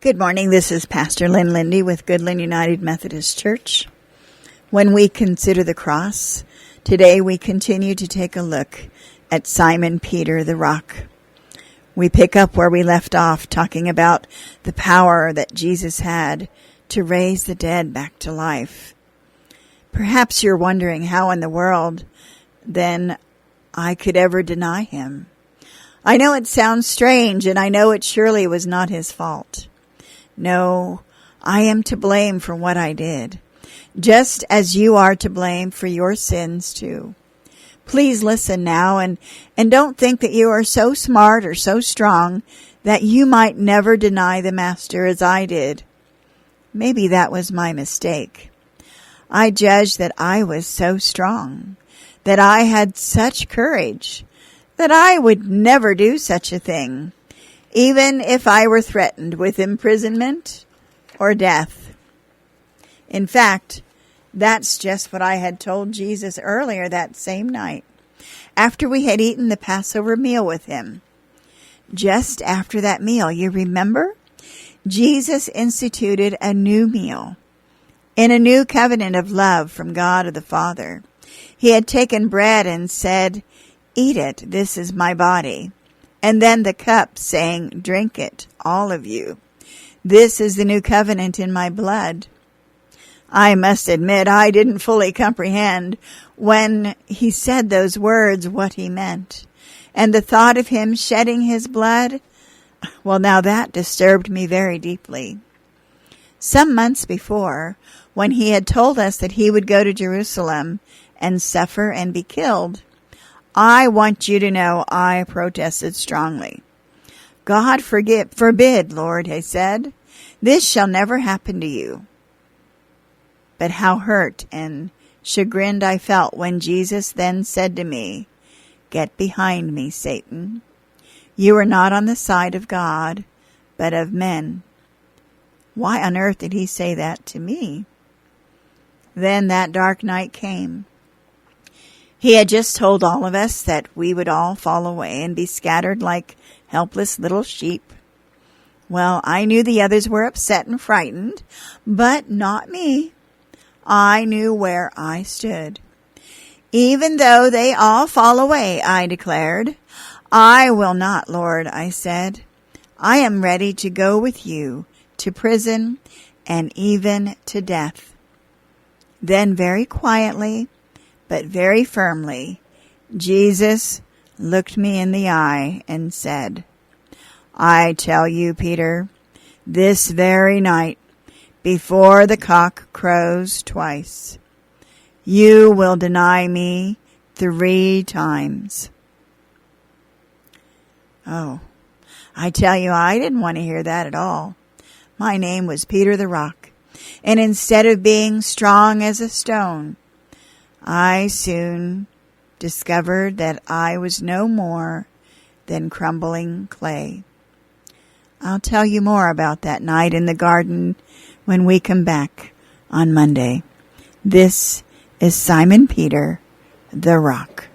Good morning. This is Pastor Lyn Linde with Goodland United Methodist Church. When we consider the cross, today we continue to take a look at Simon Peter the Rock. We pick up where we left off, talking about the power that Jesus had to raise the dead back to life. Perhaps you're wondering how in the world then I could ever deny him. I know it sounds strange, and I know it surely was not his fault. No, I am to blame for what I did, just as you are to blame for your sins too. Please listen now and don't think that you are so smart or so strong that you might never deny the Master as I did. Maybe that was my mistake. I judged that I was so strong, that I had such courage, that I would never do such a thing, even if I were threatened with imprisonment or death. In fact, that's just what I had told Jesus earlier that same night, after we had eaten the Passover meal with him. Just after that meal, you remember? Jesus instituted a new meal in a new covenant of love from God the Father. He had taken bread and said, "Eat it, this is my body." And then the cup, saying, "Drink it, all of you. This is the new covenant in my blood." I must admit I didn't fully comprehend when he said those words what he meant. And the thought of him shedding his blood, well, now that disturbed me very deeply. Some months before, when he had told us that he would go to Jerusalem and suffer and be killed, I want you to know I protested strongly. "God forbid, Lord," I said. "This shall never happen to you." But how hurt and chagrined I felt when Jesus then said to me, "Get behind me, Satan. You are not on the side of God, but of men." Why on earth did he say that to me? Then that dark night came. He had just told all of us that we would all fall away and be scattered like helpless little sheep. Well, I knew the others were upset and frightened, but not me. I knew where I stood. "Even though they all fall away," I declared, "I will not, Lord," I said. "I am ready to go with you to prison and even to death." Then very quietly, but very firmly, Jesus looked me in the eye and said, "I tell you, Peter, this very night, before the cock crows twice, you will deny me 3 times. Oh, I tell you, I didn't want to hear that at all. My name was Peter the Rock, and instead of being strong as a stone, I soon discovered that I was no more than crumbling clay. I'll tell you more about that night in the garden when we come back on Monday. This is Simon Peter, the Rock.